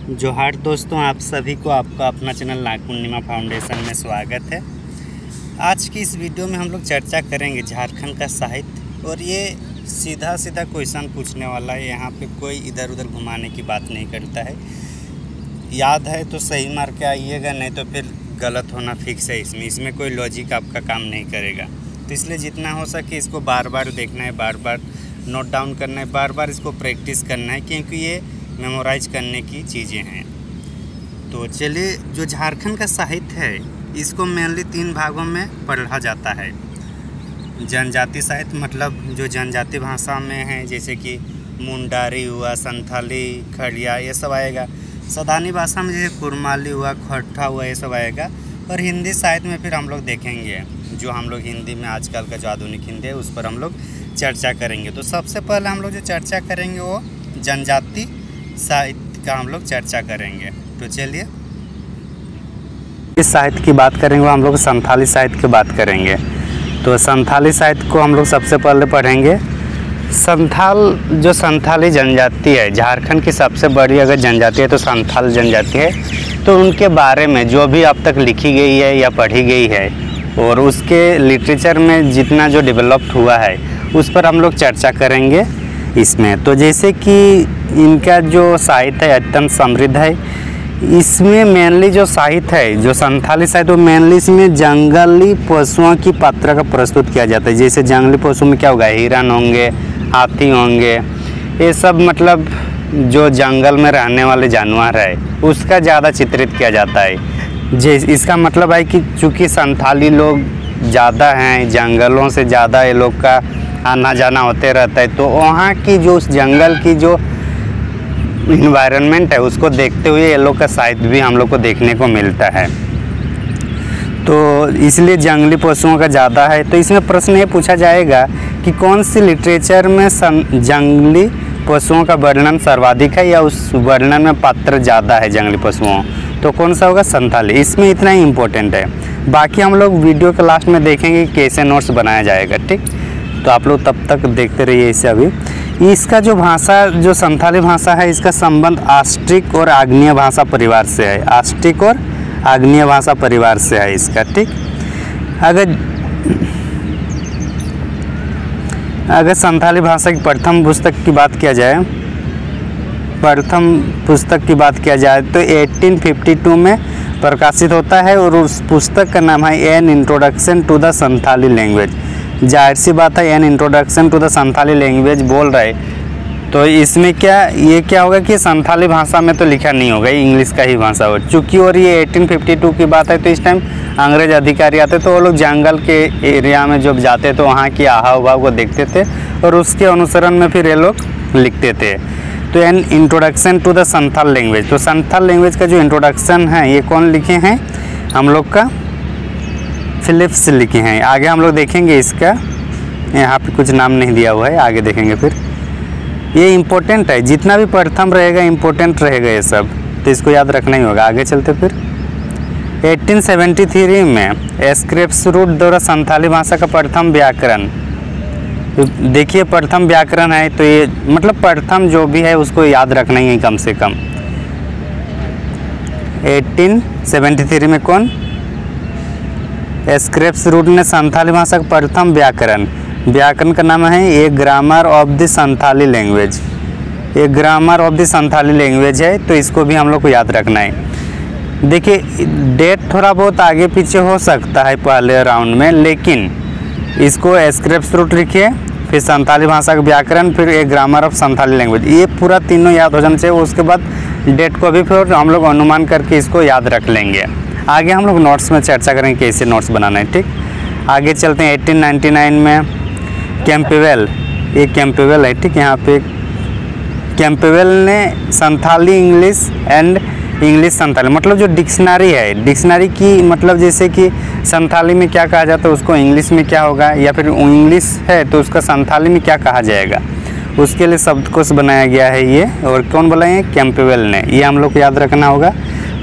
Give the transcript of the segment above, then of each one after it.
जोहार दोस्तों, आप सभी को आपका अपना चैनल नाग पूर्णिमा फाउंडेशन में स्वागत है। आज की इस वीडियो में हम लोग चर्चा करेंगे झारखंड का साहित्य। और ये सीधा सीधा क्वेश्चन पूछने वाला है, यहाँ पे कोई इधर उधर घुमाने की बात नहीं करता है। याद है तो सही मार के आइएगा, नहीं तो फिर गलत होना फिक्स है। इसमें कोई लॉजिक आपका काम नहीं करेगा। तो इसलिए जितना हो सके इसको बार बार देखना है, बार बार नोट डाउन करना है, बार बार इसको प्रैक्टिस करना है, क्योंकि ये मेमोराइज करने की चीज़ें हैं। तो चलिए, जो झारखंड का साहित्य है इसको मेनली 3 भागों में पढ़ा जाता है। जनजाति साहित्य, मतलब जो जनजाति भाषा में है, जैसे कि मुंडारी हुआ, संथाली, खड़िया, ये सब आएगा। सदानी भाषा में जैसे कुरमाली हुआ, खट्टा हुआ, ये सब आएगा। और हिंदी साहित्य में फिर हम लोग देखेंगे, जो हम लोग हिंदी में आजकल का जो आधुनिक हिंदी है उस पर हम लोग चर्चा करेंगे। तो सबसे पहले हम लोग जो चर्चा करेंगे वो जनजाति साहित्य का हम लोग चर्चा करेंगे। तो चलिए, इस साहित्य की बात करेंगे वो हम लोग संथाली साहित्य की बात करेंगे। तो संथाली साहित्य को हम लोग सबसे पहले पढ़ेंगे। जो संथाली जनजाति है, झारखंड की सबसे बड़ी अगर जनजाति है तो संथाल जनजाति है। तो उनके बारे में जो भी अब तक लिखी गई है या पढ़ी गई है और उसके लिटरेचर में जितना जो डेवलप्ड हुआ है उस पर हम लोग चर्चा करेंगे इसमें। तो जैसे कि इनका जो साहित्य है अत्यंत समृद्ध है। इसमें मेनली जो साहित्य है, जो संथाली साहित्य, वो मेनली इसमें जंगली पशुओं की पात्र का प्रस्तुत किया जाता है। जैसे जंगली पशु में क्या होगा, हिरन होंगे, हाथी होंगे, ये सब मतलब जो जंगल में रहने वाले जानवर है उसका ज़्यादा चित्रित किया जाता है। इसका मतलब है कि चूँकि संथाली लोग ज़्यादा हैं, जंगलों से ज़्यादा ये लोग का आना जाना होते रहता है, तो वहाँ की जो उस जंगल की जो इन्वायरमेंट है उसको देखते हुए ये लोग का साहित्य भी हम लोग को देखने को मिलता है। तो इसलिए जंगली पशुओं का ज़्यादा है। तो इसमें प्रश्न ये पूछा जाएगा कि कौन सी लिटरेचर में जंगली पशुओं का वर्णन सर्वाधिक है या उस वर्णन में पात्र ज़्यादा है जंगली पशुओं, तो कौन सा होगा, संथाली। इसमें इतना ही इम्पोर्टेंट है। बाकी हम लोग वीडियो के लास्ट में देखेंगे कि कैसे नोट्स बनाया जाएगा, ठीक। तो आप लोग तब तक देखते रहिए इसे। अभी इसका जो भाषा, जो संथाली भाषा है, इसका संबंध आस्ट्रिक और आग्नेय भाषा परिवार से है। आस्ट्रिक और आग्नेय भाषा परिवार से है इसका, ठीक। अगर संथाली भाषा की प्रथम पुस्तक की बात किया जाए, तो 1852 में प्रकाशित होता है और उस पुस्तक का नाम है an introduction to the Santhali language. जाहिर सी बात है, an introduction to the Santhali language बोल रहे, तो इसमें ये क्या होगा कि संथाली भाषा में तो लिखा नहीं होगा, इंग्लिश का ही भाषा हो चूँकि। और ये 1852 की बात है, तो इस टाइम अंग्रेज अधिकारी आते तो वो लोग जंगल के एरिया में जब जाते तो वहाँ की आहाव भाव को देखते थे और उसके अनुसरण में फिर ये लोग लिखते थे। तो an introduction to the Santhal language, तो संथाल लैंग्वेज का जो इंट्रोडक्शन है ये कौन लिखे हैं, हम लोग का फिलिप्स लिखे हैं। आगे हम लोग देखेंगे इसका, यहाँ पे कुछ नाम नहीं दिया हुआ है, आगे देखेंगे फिर। ये इम्पोर्टेंट है, जितना भी प्रथम रहेगा इम्पोर्टेंट रहेगा ये सब, तो इसको याद रखना ही होगा। आगे चलते फिर 1873 में स्क्रिप्स रूट द्वारा संथाली भाषा का प्रथम व्याकरण, देखिए प्रथम व्याकरण है, तो ये मतलब प्रथम जो भी है उसको याद रखना ही है कम से कम। 1873 में कौन, स्क्रिप्स रूट ने संथाली भाषा का प्रथम व्याकरण का नाम है a grammar of the Santhali language. A grammar of the Santhali language है, तो इसको भी हम लोग को याद रखना है। देखिए डेट थोड़ा बहुत आगे पीछे हो सकता है पहले राउंड में, लेकिन इसको स्क्रिप्स रूट लिखिए, फिर संथाली भाषा का व्याकरण, फिर ए ग्रामर ऑफ संथाली लैंग्वेज, ये पूरा तीनों याद हो जाना चाहिए। उसके बाद डेट को भी फिर हम लोग अनुमान करके इसको याद रख लेंगे। आगे हम लोग नोट्स में चर्चा करेंगे कैसे नोट्स बनाना है, ठीक। आगे चलते हैं 1899 में कैंपबेल, ये कैंपबेल है, ठीक। यहाँ पे कैंपबेल ने Santhali English and English Santhali, मतलब जो डिक्शनरी है, डिक्शनरी की मतलब जैसे कि संथाली में क्या कहा जाता है उसको इंग्लिश में क्या होगा, या फिर इंग्लिश है तो उसका संथाली में क्या कहा जाएगा, उसके लिए शब्दकोश बनाया गया है ये। और कौन बनाए, कैंपबेल ने, ये हम लोग को याद रखना होगा।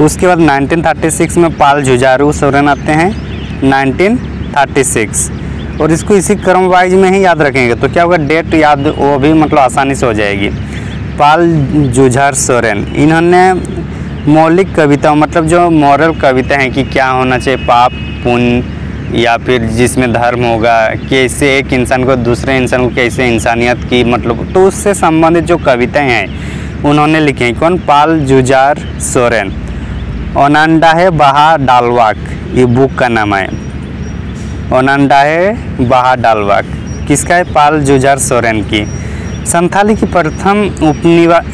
उसके बाद 1936 में पाल जुझारू सोरेन आते हैं, 1936, और इसको इसी क्रम वाइज में ही याद रखेंगे तो क्या होगा, डेट याद वो भी मतलब आसानी से हो जाएगी। पाल जुझारू सोरेन, इन्होंने मौलिक कविता मतलब जो मॉरल कविता हैं कि क्या होना चाहिए, पाप पुण्य या फिर जिसमें धर्म होगा, कैसे एक इंसान को दूसरे इंसान को कैसे इंसानियत की मतलब, तो उससे संबंधित जो कविताएं हैं उन्होंने लिखी हैं। कौन? पाल जुझार सोरेन। ओनांडाहे बाहा डालवाक ये बुक का नाम है। ओनांडाहे बाहा डालवाक किसका है? पाल जुझार सोरेन की। संथाली की प्रथम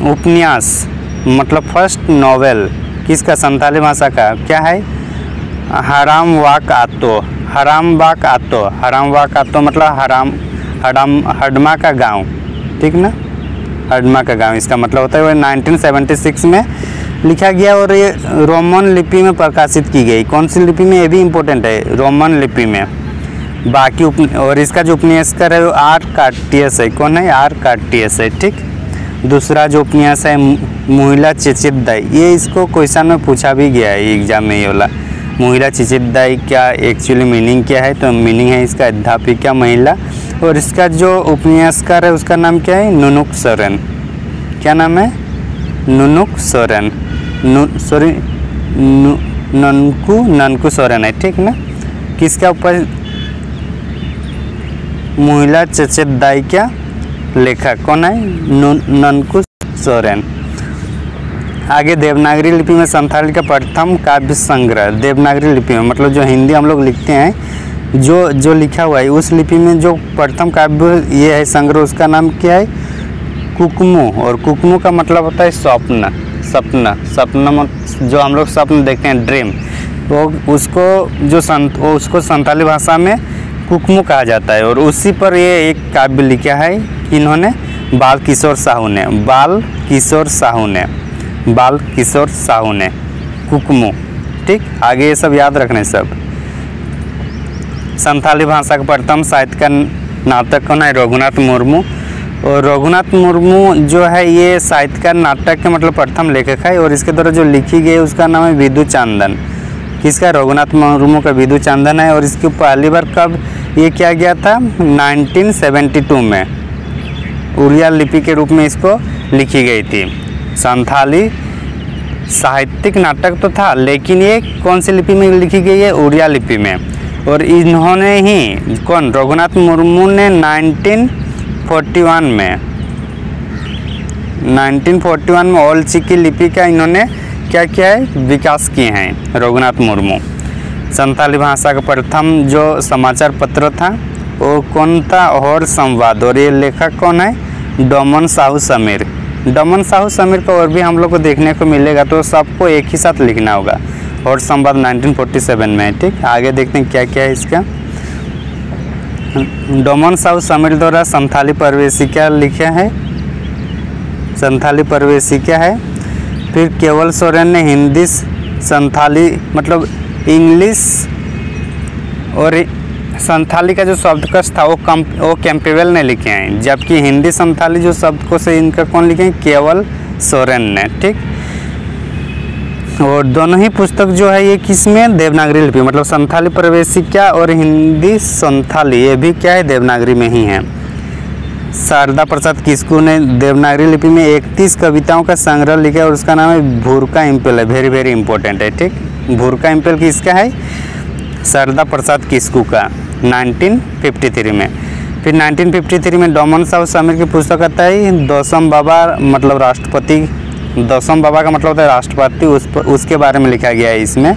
उपन्यास मतलब फर्स्ट नॉवेल किसका? संथाली भाषा का क्या है? हराम वाक आतो। हराम वाक आतो, हराम वाक आतो मतलब हडमा का गांव, ठीक ना, हडमा का गांव इसका मतलब होता है। वो 1976 में लिखा गया और ये रोमन लिपि में प्रकाशित की गई। कौन सी लिपि में? ये भी इम्पोर्टेंट है, रोमन लिपि में। बाकी और इसका जो उपन्यासकार है वो आर कार्टियस है। कौन है? आर कार्टियस है, ठीक। दूसरा जो उपन्यास है मुहिला चिचिदाई, ये इसको क्वेश्चन में पूछा भी गया है एग्जाम में, ये वाला मुहिला चिचिदाई क्या एक्चुअली मीनिंग क्या है? तो मीनिंग है इसका अध्यापिका महिला। और इसका जो उपन्यासकार है उसका नाम क्या है? नुनुक सोरेन। क्या नाम है? नुनुक सोरेन। ननकू सोरेन है, ठीक ना। किसका ऊपर? मुहिला चिचिदाई क्या लेखक कौन है? ननकू सोरेन। आगे देवनागरी लिपि में संथाली का प्रथम काव्य संग्रह। देवनागरी लिपि में मतलब जो हिंदी हम लोग लिखते हैं, जो लिखा हुआ है उस लिपि में जो प्रथम काव्य ये है संग्रह, उसका नाम क्या है? कुकमू। और कुकमू का मतलब होता है स्वप्न। सपना जो हम लोग स्वप्न देखते हैं, ड्रीम, वो उसको संथाली भाषा में कुकमू कहा जाता है। और उसी पर ये एक काव्य लिखा है इन्होंने, बाल किशोर साहू ने कुकमू, ठीक। आगे ये सब याद रखने सब। संथाली भाषा का प्रथम साहित्यकार नाटक कौन है? रघुनाथ मुर्मू। और रघुनाथ मुर्मू जो है ये साहित्यकार नाटक के मतलब प्रथम लेखक है। और इसके द्वारा जो लिखी गई उसका नाम है विधु चांदन। किसका? रघुनाथ मुर्मू का विधु चांदन है। और इसकी पहली बार कब ये किया गया था? 1972 में उड़िया लिपि के रूप में इसको लिखी गई थी। संथाली साहित्यिक नाटक तो था, लेकिन ये कौन सी लिपि में लिखी गई है? उड़िया लिपि में। और इन्होंने ही कौन? रघुनाथ मुर्मू ने 1941 में ओल्ड चिकी लिपि का इन्होंने क्या किया है? विकास किए हैं रघुनाथ मुर्मू। संथाली भाषा का प्रथम जो समाचार पत्र था वो कौन था? और संवाद। और ये लेखक कौन है? डोमन साहू समीर। डोमन साहू समीर को और भी हम लोग को देखने को मिलेगा, तो सबको एक ही साथ लिखना होगा। और संवाद 1947 में है, ठीक। आगे देखते हैं क्या क्या है इसका। डोमन साहू समीर द्वारा संथाली प्रवेशिका लिखा है, संथाली प्रवेशिका है। फिर केवल सोरेन ने हिंदी संथाली मतलब इंग्लिश और संथाली का जो शब्दकोश था वो कैंपबेल ने लिखे हैं, जबकि हिंदी संथाली जो शब्दकोश है इनका कौन लिखे हैं? केवल सोरेन ने, ठीक। और दोनों ही पुस्तक जो है ये किसमें? देवनागरी लिपि मतलब संथाली प्रवेशिका और हिंदी संथाली, ये भी क्या है? देवनागरी में ही है। शारदा प्रसाद किस्कू ने देवनागरी लिपि में 31 कविताओं का संग्रह लिखा है और उसका नाम है भूरका इम्पेल है। वेरी वेरी इंपॉर्टेंट है, ठीक। भूरका इम्पेल किसका है? शारदा प्रसाद किस्कू का 1953 में। फिर 1953 में डोमन साहू समीर की पुस्तक आता है दौसम बाबा मतलब राष्ट्रपति। दौसम बाबा का मतलब होता है राष्ट्रपति, उसके बारे में लिखा गया है इसमें।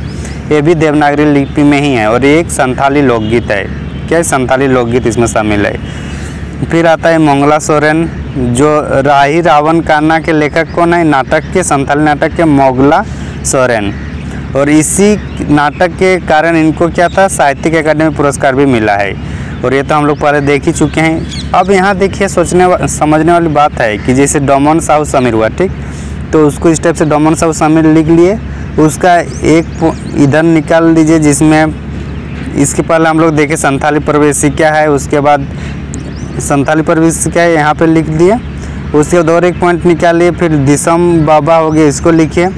ये भी देवनागरी लिपि में ही है। और एक संथाली लोकगीत है। क्या है? संथाली लोकगीत इसमें शामिल है। फिर आता है मंगला सोरेन, जो राही रावण कान्ना के लेखक कौन है? नाटक के, संथाली नाटक के मोगला सोरेन। और इसी नाटक के कारण इनको क्या था? साहित्यिक अकादमी पुरस्कार भी मिला है। और ये तो हम लोग पहले देख ही चुके हैं। अब यहाँ देखिए समझने वाली बात है कि जैसे डोमन साहू समीर हुआ, ठीक, तो उसको इस टाइप से डोमन साहू समीर लिख लिए, उसका एक इधर निकाल दीजिए जिसमें इसके पहले हम लोग देखें संथाली प्रवेशिका है, उसके बाद संथाली प्रवेशिका है यहाँ पे लिख दिए, उसके बाद और एक पॉइंट निकालिए, फिर दिसम बाबा हो गया, इसको लिखिए।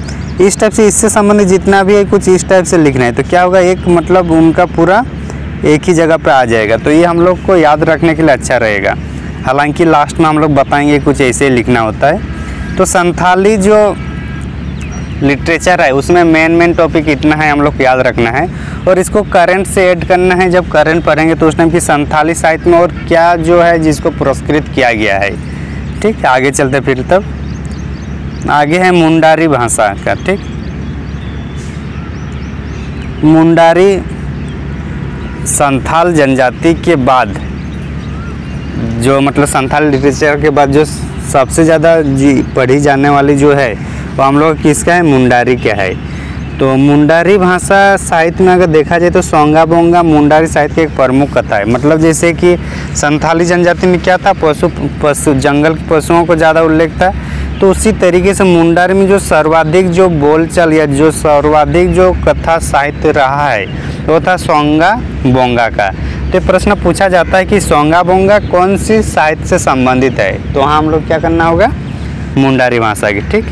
इस टाइप से इससे संबंधित जितना भी है कुछ इस टाइप से लिखना है, तो क्या होगा? एक मतलब उनका पूरा एक ही जगह पे आ जाएगा। तो ये हम लोग को याद रखने के लिए अच्छा रहेगा। हालांकि लास्ट में हम लोग बताएंगे कुछ ऐसे लिखना होता है। तो संथाली जो लिटरेचर है उसमें मेन टॉपिक इतना है हम लोग को याद रखना है, और इसको करंट से ऐड करना है। जब करंट पढ़ेंगे तो उस टाइम की संथाली साहित्य में और क्या जो है जिसको पुरस्कृत किया गया है। ठीक, आगे चलते फिर तब आगे है मुंडारी भाषा का। ठीक, मुंडारी संथाल जनजाति के बाद जो मतलब संथाल लिटरेचर के बाद जो सबसे ज़्यादा पढ़ी जाने वाली जो है वो हम लोग किसका है, मुंडारी का है। तो मुंडारी भाषा साहित्य में अगर देखा जाए तो सोंगा बोंगा मुंडारी साहित्य की एक प्रमुख कथा है। मतलब जैसे कि संथाली जनजाति में क्या था, पशु जंगल के पशुओं को ज़्यादा उल्लेख था, तो उसी तरीके से मुंडारी में जो सर्वाधिक जो बोलचाल या जो सर्वाधिक जो कथा साहित्य रहा है वो था सोंगा बोंगा का। तो प्रश्न पूछा जाता है कि सोंगा बोंगा कौन सी साहित्य से संबंधित है, तो वहाँ हम लोग क्या करना होगा, मुंडारी भाषा की। ठीक,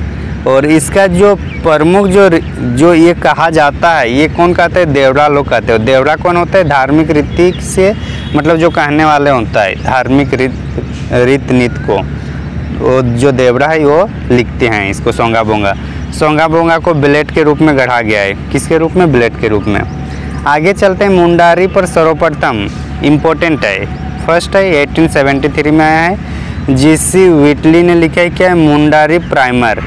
और इसका जो प्रमुख जो ये कहा जाता है, ये कौन कहते हैं, देवरा लोग कहते हैं। देवरा कौन होता है, धार्मिक रीति से मतलब जो कहने वाले होता है, धार्मिक रीत नीति को वो जो देवरा है वो लिखते हैं इसको सोंगा बोंगा। सोंगा बोंगा को ब्लेड के रूप में गढ़ा गया है, किसके रूप में, ब्लेड के रूप में। आगे चलते हैं, मुंडारी पर सर्वप्रथम इम्पोर्टेंट है, फर्स्ट है 1873 में आया है, जीसी व्हिटली ने लिखा है क्या है, मुंडारी प्राइमर।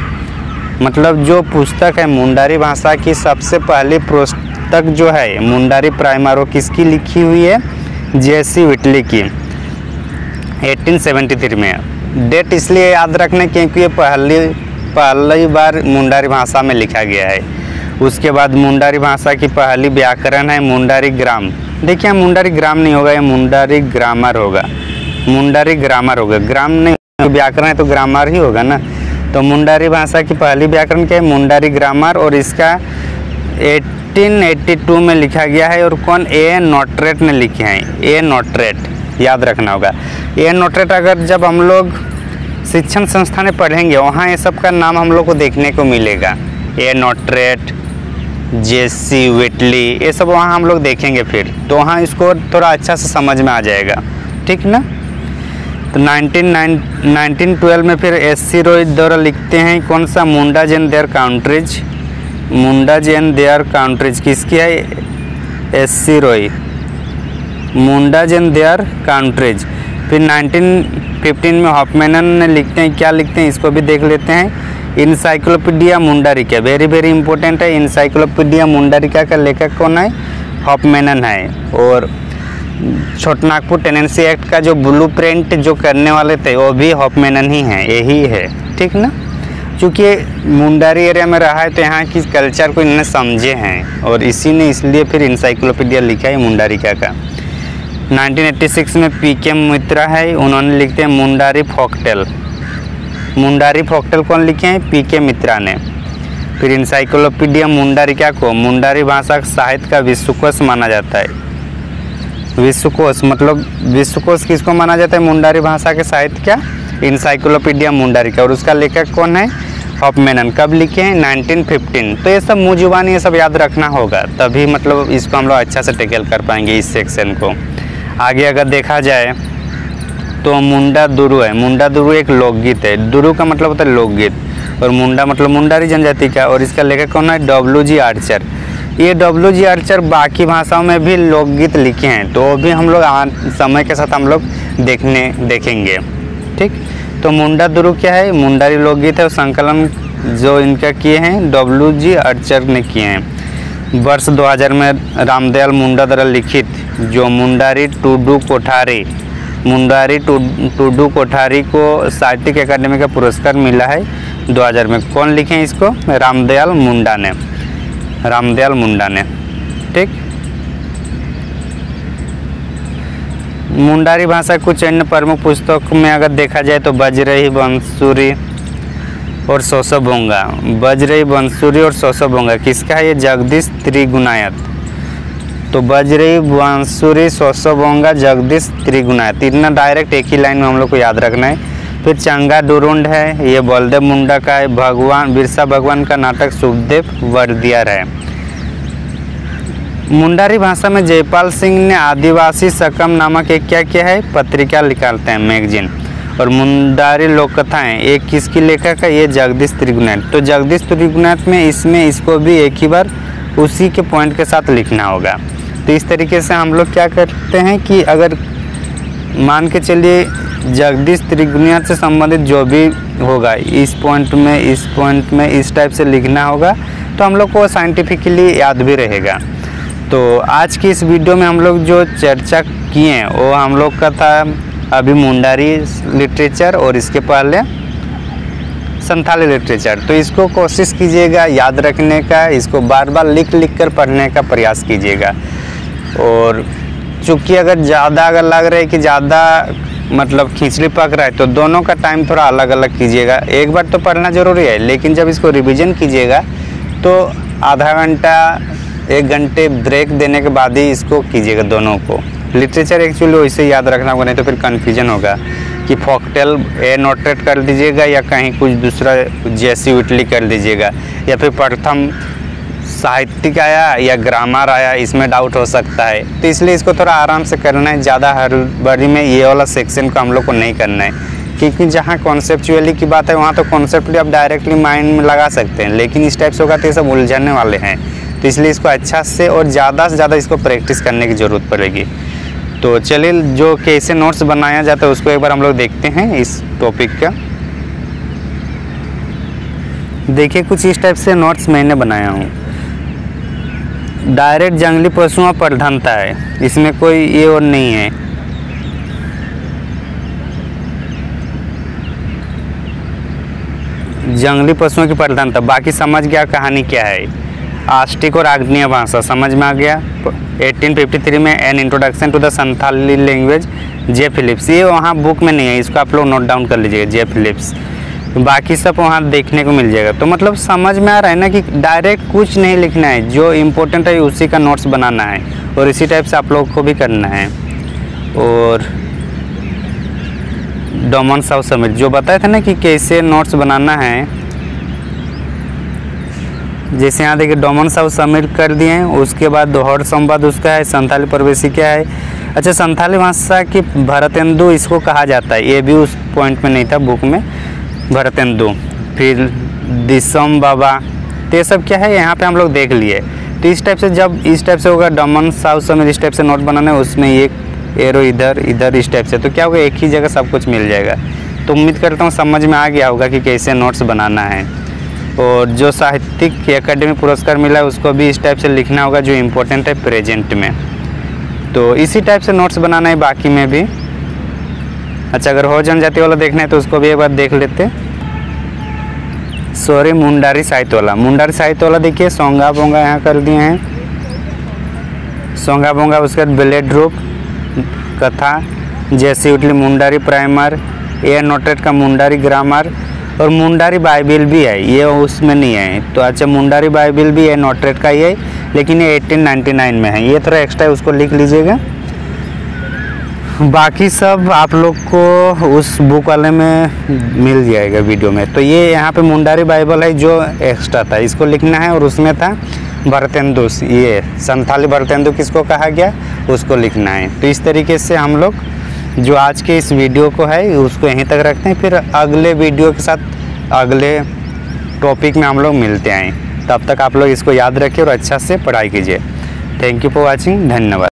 मतलब जो पुस्तक है मुंडारी भाषा की सबसे पहली पुस्तक जो है मुंडारी प्राइमर वो किसकी लिखी हुई है, जेसी व्हिटली की, 1873 में। डेट इसलिए याद रखने क्योंकि ये पहली बार मुंडारी भाषा में लिखा गया है। उसके बाद मुंडारी भाषा की पहली व्याकरण है मुंडारी ग्राम। देखिए मुंडारी ग्राम नहीं होगा, ये मुंडारी ग्रामर होगा, मुंडारी ग्रामर होगा, ग्राम नहीं, व्याकरण है तो ग्रामर ही होगा ना। तो मुंडारी भाषा की पहली व्याकरण क्या है, मुंडारी ग्रामर, और इसका 1882 में लिखा गया है। और कौन, ए नोटरेट ने लिखे हैं, ए नोटरेट, याद रखना होगा। ए नोटरेट अगर जब हम लोग शिक्षण संस्थान में पढ़ेंगे वहाँ ये सब का नाम हम लोग को देखने को मिलेगा, ए नोटरेट, जेसी व्हिटली, ये सब वहाँ हम लोग देखेंगे फिर, तो वहाँ इसको थोड़ा अच्छा से समझ में आ जाएगा। ठीक ना। तो 1912 में फिर एस.सी. रॉय द्वारा लिखते हैं कौन सा, Mundas and their countries, Mundas and their countries किसकी है, S C. Roy, Mundas and their countries. फिर 1915 में हॉफमैन ने लिखते हैं, क्या लिखते हैं इसको भी देख लेते हैं, इनसाइक्लोपीडिया मुंडारिका, वेरी इंपॉर्टेंट है। इनसाइक्लोपीडिया मुंडारिका का लेखक कौन है, हॉफमैन है। और छोटनागपुर टेनेंसी एक्ट का जो ब्लूप्रिंट जो करने वाले थे वो भी हॉफमैन ही हैं, यही है। ठीक ना, क्योंकि मुंडारी एरिया में रहा है तो यहाँ की कल्चर को इन्होंने समझे हैं और इसी ने इसलिए फिर इंसाइक्लोपीडिया लिखा है मुंडारिका का। 1986 में पी.के. मित्रा है, उन्होंने लिखते हैं मुंडारी फोकटेल। मुंडारी फोकटेल कौन लिखे हैं, पी.के. मित्रा ने। फिर इंसाइक्लोपीडिया मुंडारिका को मुंडारी भाषा साहित्य का विश्वकोश माना जाता है। विश्वकोश मतलब विश्वकोश किसको माना जाता है, मुंडारी भाषा के साहित्य क्या, इंसाइक्लोपीडिया मुंडारिका। और उसका लेखक कौन है, हॉफमैन। कब लिखे हैं, 1915। तो ये सब मुँह जुबानी ये सब याद रखना होगा, तभी मतलब इसको हम लोग अच्छा से टेकल कर पाएंगे इस सेक्शन को। आगे अगर देखा जाए तो मुंडा दुरु है। मुंडा दुरु एक लोकगीत है, दुरु का मतलब होता है लोकगीत, और मुंडा मतलब मुंडारी जनजाति का। और इसका लेखक कौन है, W.G. आर्चर। ये W.G. आर्चर बाकी भाषाओं में भी लोकगीत लिखे हैं, तो वो भी हम लोग समय के साथ हम लोग देखेंगे। ठीक, तो मुंडा दुरु क्या है, मुंडारी लोकगीत है, और संकलन जो इनका किए हैं W.G. आर्चर ने किए हैं। वर्ष 2000 में रामदयाल मुंडा द्वारा लिखित जो मुंडारी टुडू कोठारी, मुंडारी टुडू कोठारी को साहित्यिक अकादमी का पुरस्कार मिला है 2000 में। कौन लिखे हैं इसको, रामदयाल मुंडा ने, रामदयाल मुंडा ने। ठीक, मुंडारी भाषा कुछ अन्य प्रमुख पुस्तकों में अगर देखा जाए तो बजरई बंसुरी और सोसोबोंगा। बजरई बंसुरी और सोसोबोंगा किसका है, ये जगदीश त्रिगुणायत। तो बजरई बांसुरी सोसोबोंगा जगदीश त्रिगुणायत, इतना डायरेक्ट एक ही लाइन में हम लोग को याद रखना है। फिर चंगा डुरुंड है, ये बलदेव मुंडा का है। भगवान बिरसा भगवान का नाटक सुखदेव वर्दियर है। मुंडारी भाषा में जयपाल सिंह ने आदिवासी सकम नामक एक क्या किया है, पत्रिका निकालते हैं, मैगजीन। और मुंडारी लोक कथाएँ ये किसकी लेखक है, ये जगदीश त्रिगुणात। तो जगदीश त्रिगुणात में इसको भी एक ही बार उसी के पॉइंट के साथ लिखना होगा। तो इस तरीके से हम लोग क्या करते हैं कि अगर मान के चलिए जगदीश त्रिगुणात से संबंधित जो भी होगा इस पॉइंट में इस टाइप से लिखना होगा, तो हम लोग को साइंटिफिकली याद भी रहेगा। तो आज की इस वीडियो में हम लोग जो चर्चा किए हैं वो हम लोग का था अभी मुंडारी लिटरेचर और इसके पहले संथाली लिटरेचर। तो इसको कोशिश कीजिएगा याद रखने का, इसको बार बार लिख कर पढ़ने का प्रयास कीजिएगा। और चूँकि अगर लग रहा है कि ज़्यादा मतलब खिचड़ी पक रहा है तो दोनों का टाइम थोड़ा अलग अलग कीजिएगा। एक बार तो पढ़ना ज़रूरी है, लेकिन जब इसको रिवीजन कीजिएगा तो आधा घंटा 1 घंटे ब्रेक देने के बाद ही इसको कीजिएगा दोनों को। लिटरेचर एक्चुअली वैसे याद रखना होगा, नहीं तो फिर कन्फ्यूजन होगा कि फॉकटेल ए नोटेट कर दीजिएगा या कहीं कुछ दूसरा जैसी उटली कर दीजिएगा, या फिर प्रथम साहित्यिक आया या ग्रामर आया, इसमें डाउट हो सकता है। तो इसलिए इसको थोड़ा आराम से करना है, ज़्यादा हड़बड़ी में ये वाला सेक्शन को हम लोग को नहीं करना है, क्योंकि जहाँ कॉन्सेप्चुअली की बात है वहाँ तो कॉन्सेप्टली आप डायरेक्टली माइंड में लगा सकते हैं, लेकिन इस टाइप से होगा तो ये सब उलझने वाले हैं। तो इसलिए इसको अच्छा से और ज़्यादा से ज़्यादा इसको प्रैक्टिस करने की ज़रूरत पड़ेगी। तो चलिए जो कैसे नोट्स बनाया जाता है उसको एक बार हम लोग देखते हैं इस टॉपिक का। देखिए कुछ इस टाइप से नोट्स मैंने बनाया हूँ। डायरेक्ट जंगली पशुओं पर प्रधानता है, इसमें कोई ये और नहीं है। जंगली पशुओं की प्रधानता, बाकी समझ गया कहानी क्या है। आस्टिक और आग्नेय भाषा समझ में आ गया। 1853 में an introduction to the Santhali language J Phillips, ये वहाँ बुक में नहीं है, इसको आप लोग नोट डाउन कर लीजिएगा जे फिलिप्स। बाकी सब वहाँ देखने को मिल जाएगा। तो मतलब समझ में आ रहा है ना कि डायरेक्ट कुछ नहीं लिखना है, जो इम्पोर्टेंट है उसी का नोट्स बनाना है, और इसी टाइप से आप लोग को भी करना है। और डोमन साउथ समिट जो बताया था ना कि कैसे नोट्स बनाना है, जैसे यहाँ देखिए डोमन साउथ समिट कर दिए हैं। उसके बाद दोहर संवाद उसका है, संथाली प्रवेशी क्या है। अच्छा, संथाली भाषा की भरतेंदु इसको कहा जाता है, ये भी उस पॉइंट में नहीं था बुक में। भरतेंदु, फिर दिसम बाबा, तो ये सब क्या है यहाँ पे हम लोग देख लिए। तो इस टाइप से जब इस टाइप से होगा डोमन साउथ समिट, इस टाइप से नोट बनाना है, उसमें एक एरो इधर इस टाइप से, तो क्या होगा एक ही जगह सब कुछ मिल जाएगा। तो उम्मीद करता हूँ समझ में आ गया होगा कि कैसे नोट्स बनाना है। और जो साहित्यिक अकेडमी पुरस्कार मिला है उसको भी इस टाइप से लिखना होगा, जो इम्पोर्टेंट है प्रेजेंट में। तो इसी टाइप से नोट्स बनाना है बाकी में भी। अच्छा, अगर हो जनजाति वाला देखना है तो उसको भी एक बार देख लेते। सॉरी, मुंडारी साहित्य वाला देखिए, सोंगा बोंगा यहाँ कर दिए हैं। सोंगा बोंगा, उसके बाद ब्लेड रूप कथा जैसी उठली, मुंडारी प्राइमर, ए नोटेट का मुंडारी ग्रामर, और मुंडारी बाइबिल भी है, ये उसमें नहीं है। तो अच्छा, मुंडारी बाइबिल भी है नोटेट का ही है, लेकिन ये 1899 में है, ये थोड़ा एक्स्ट्रा है, उसको लिख लीजिएगा। बाकी सब आप लोग को उस बुक वाले में मिल जाएगा वीडियो में। तो ये यहाँ पे मुंडारी बाइबल है जो एक्स्ट्रा था, इसको लिखना है। और उसमें था भरतेंदु, ये संथाली भरतेंदु किसको कहा गया उसको लिखना है। तो इस तरीके से हम लोग जो आज के इस वीडियो को है उसको यहीं तक रखते हैं, फिर अगले वीडियो के साथ अगले टॉपिक में हम लोग मिलते हैं। तब तक आप लोग इसको याद रखिए और अच्छा से पढ़ाई कीजिए। थैंक यू फॉर वॉचिंग, धन्यवाद।